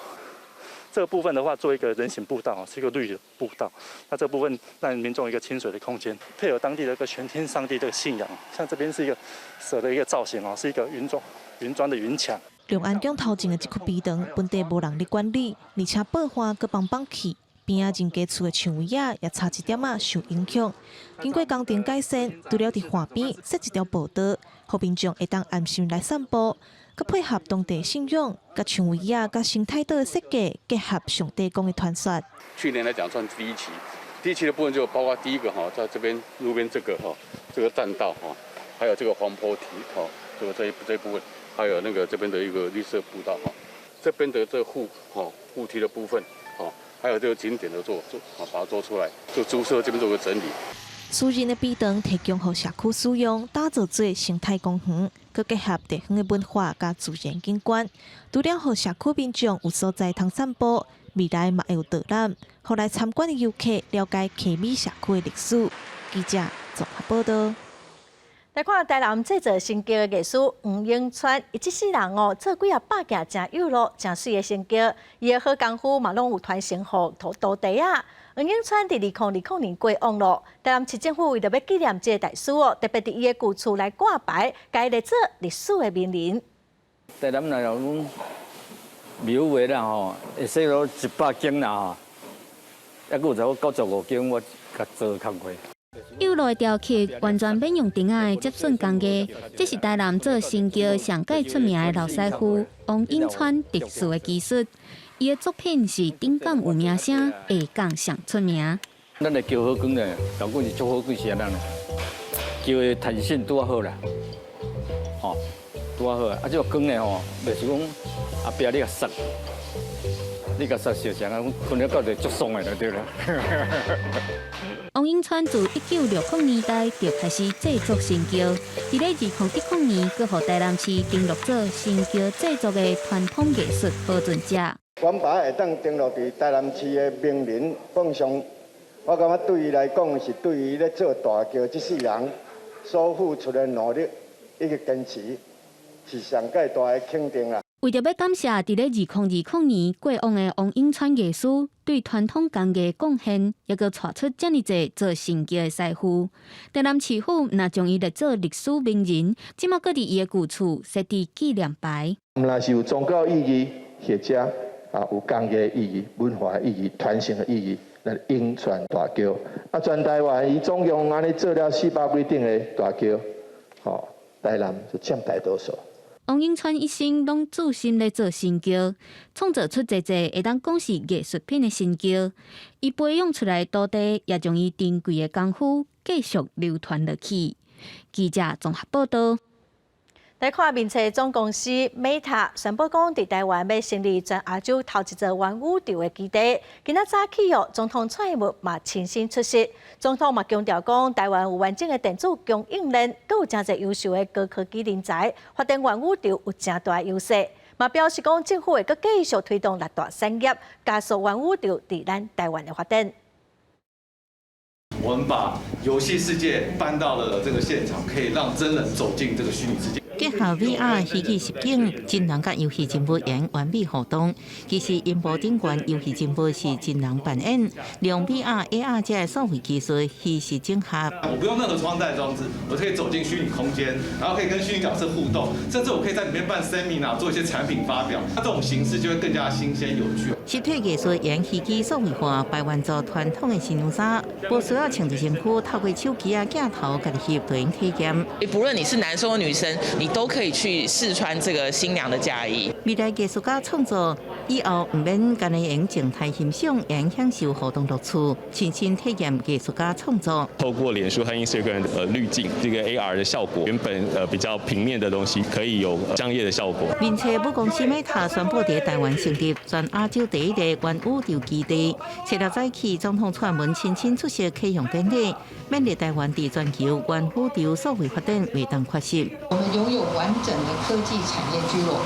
这个部分的话，做一个人行步道，是一个绿的步道。那这部分让民众一个清水的空间，配合当地的一个全天上帝的信仰。像这边是一个蛇的一个造型哦，是一个云砖的云墙。龙安宫头前的这块边塘，本地无人咧管理，而且爆花佮放弃，边仔真家厝的树尾啊，也差一点受影响。经过工程改善，除了伫河边设一条步道，互民众会当安心来散步。佮配合当地信仰，佮树尾啊，佮生态岛的设计结合上帝宫的传说。去年来讲算第一期的部分就包括第一个在这边路边这个这个栈道还有这个黄坡堤这个这一部分，还有那个这边的一个绿色步道这边的这护堤的部分还有这个景点的把它做出来，就注册这边做个整理。私人的边塘提供予社区使用，打造做生态公园，佮结合地方的文化甲自然景观，除了予社区民众有所在通散步，未来嘛会有导览，互来参观的游客了解KB社区的历史。记者综合报道。来看台南制作新桥的艺术黄永川，伊这世人做几啊百件真有路、真水的新桥，伊的好功夫嘛拢有传承予土地啊。黄永川伫2020年过往咯，台南市政府为着要纪念这个大师特别伫伊的旧厝来挂牌，改来做历史的名人。台南来讲，庙话啦会说到100间啦还佫有95间我甲做工过。有路的雕刻完全免用钉仔的接榫工艺，这是台南做新桥上界出名的老师傅王永川特殊的技术。伊的作品是顶港有名声，下港上出名。咱的桥好光咧，老公是足好几时啊？咱桥的弹性拄好啦，拄好啊！这个光咧袂是讲后壁你甲塞，你甲塞小像啊，困了到就足爽的就对了。王永川自1960年代就开始制作新桥，伫咧2010年，佮互台南市登录做新桥制作的传统艺术保存者。官牌会当登录伫台南市的名人榜上，我感觉对伊来讲是对于咧做大桥这世人所付出的努力以及坚持，是上界大的肯定啦。为着要感谢伫咧2020年过往的王永川艺师对传统工艺贡献，也佮带出遮尔济做成绩的师傅，台南市府若将伊列做历史名人，即马佮伫伊的旧厝设置纪念牌。若是有宗教意义，或者有工艺的意义、文化的意义、传承的意义，来永传大桥。全台湾伊总共安尼做了400几顶的大桥，台南就占大多数。王永川一生拢注心咧做新桥，创造出侪侪会当讲是艺术品的新桥。伊培养出来的土地，也将伊珍贵的功夫继续流传落去。记者综合报道。来看面册总公司 Meta 宣布讲，伫台湾要成立全亚洲头一座元宇宙的基地。今仔早起总统蔡英文嘛亲身出席。总统嘛强调讲，台湾有完整的电子供应链，佮有真侪优秀的高科技人才，发展元宇宙有真大优势。嘛表示讲，政府会佮继续推动六大产业，加速元宇宙伫咱台湾的发展。我们把游戏世界搬到了这个现场，可以让真人走进这个虚拟世界。结合 VR 虚拟实境，真人甲游戏人物演完美互动。其实荧幕顶悬游戏人物是真人扮演，利用 VR、AR 这数位技术虚实整合。我不用任何穿戴装置，我可以走进虚拟空间，然后可以跟虚拟角色互动，甚至我可以在里面办 seminar 做一些产品发表。那这种形式就会更加新鲜有趣。实体艺术演虚拟数位化，百万做传统的新娘纱，不需要穿着身躯，透过手机镜头家己翕就能体验。不论你是男生或女生，你都可以去试穿这个新娘的嫁衣。未来艺术家创作以后，唔免干呢用静态欣赏，也享受活动乐趣，亲身体验艺术家创作。透过脸书和 Instagram 的滤镜，这个 AR 的效果，原本比较平面的东西，可以有商业的效果。面册母公司 Meta 宣布在台湾成立全亚洲第一个元宇宙基地。7日早起，总统蔡英文亲身出席启用典礼，勉励台湾在全球元宇宙数位发展为当缺席。我们拥有完整的科技产业聚落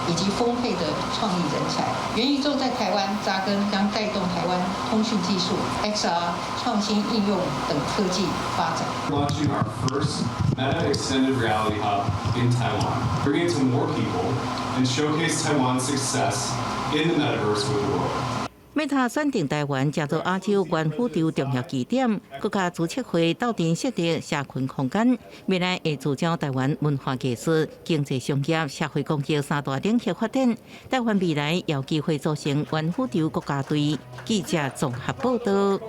以及丰沛的创意人才。元宇宙在台湾扎根，将带动台湾通讯技术、XR 创新应用等科技发展。Launching our first Meta Extended Reality Hub in Taiwan, bringing it to more people and showcase Taiwan's success in the metaverse with the world. Meta 选定台湾加做亚洲元宇宙重要据点，国家主策会斗阵设立社群空间，未来会聚焦台湾文化艺术、经济商业、社会公益三大领域发展。台湾未来有机会组成元宇宙国家队。记者综合报道。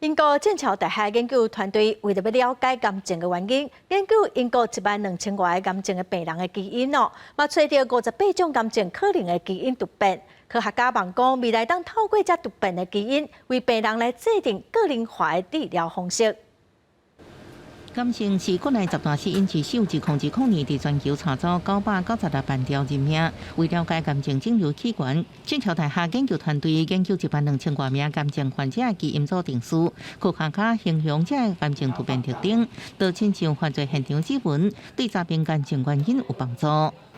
英国剑桥大学研究团队为了要了解癌症的原因，研究英国12000多个癌症的病人的基因嘛找到58种癌症可能的基因突变。科学家望讲，未来当透过这突变的基因，为病人来制定个人化的治疗方式。癌症是国内集团死因之首，自2020年伫全球查找996万条人命。为了解癌症肿瘤起源，剑桥大学研究团队研究12000多名癌症患者的基因组定数。科学家形容这癌症突变特征，就亲像犯罪现场指纹，对查明癌症原因有帮助。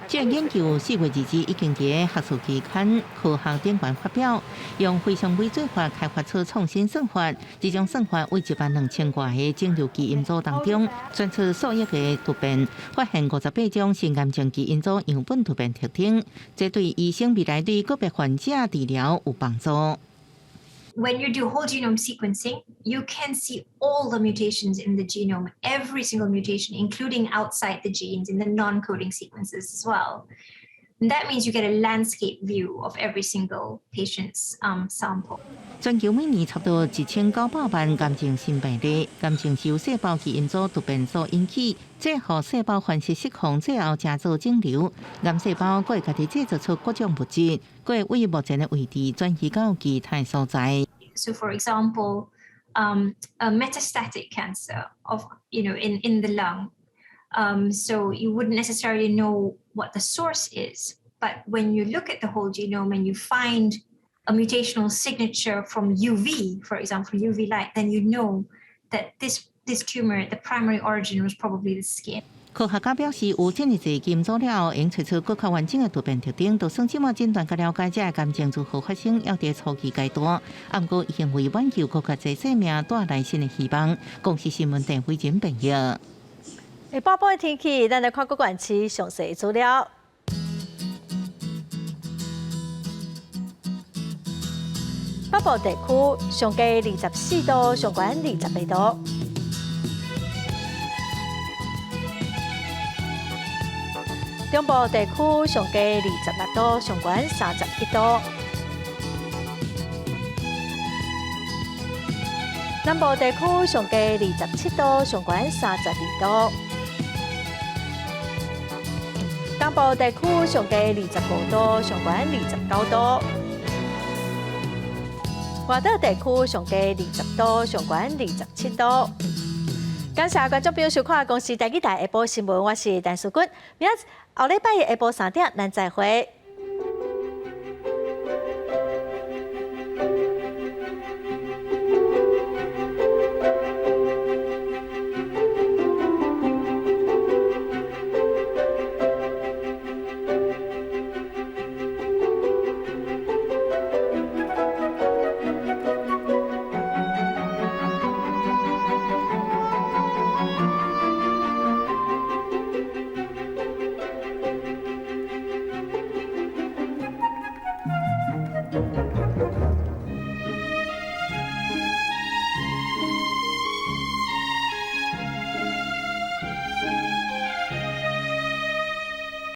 这研究4月20日已经在学术期刊《科学顶端》发表，用非常微做法开发出创新算法，这种算法为12000多个肿瘤基因组当中选出数亿个突变，发现58种是癌症基因组样本突变特征，这对医生未来对个别患者治疗有帮助。When you do whole genome sequencing, you can see all the mutations in the genome, every single mutation, including outside the genes in the non-coding sequences as well. And that means you get a landscape view of every single patient's sample. 全球每年差不多1900万癌症新病例，癌症是由细胞基因组突变所引起，这互细胞反式释放之后加做肿瘤。癌细胞佫会家己制造出各种物质，佫会为目前的位置转移到其他所在。So, for example, a metastatic cancer of in the lung. So you wouldn't necessarily know what the source is, but when you look at the whole genome and you find a mutational signature from UV, for example, UV light, then you know that this tumor, the primary origin was probably the skin. 科学家表示，有这么侪基因组了后，用找出更较完整的突变特征，就算即马诊断甲了解这个癌症如何发生，要伫初期阶段。不过，已经为挽救国家侪生命带来新的希望。公司新闻电非常朋友。下半部的天气，咱来看各县市详细资料。北部地区上低24度，上悬28度。中部地区上低26度，上悬31度。南部地区上低27度，上悬32度。东部地区上低25度，上悬29度。外岛地区上低20度，上悬27度。感谢观众朋友收看《公视台语台下晡新闻》，我是陈淑君。明仔后礼拜的下晡3点，咱再会。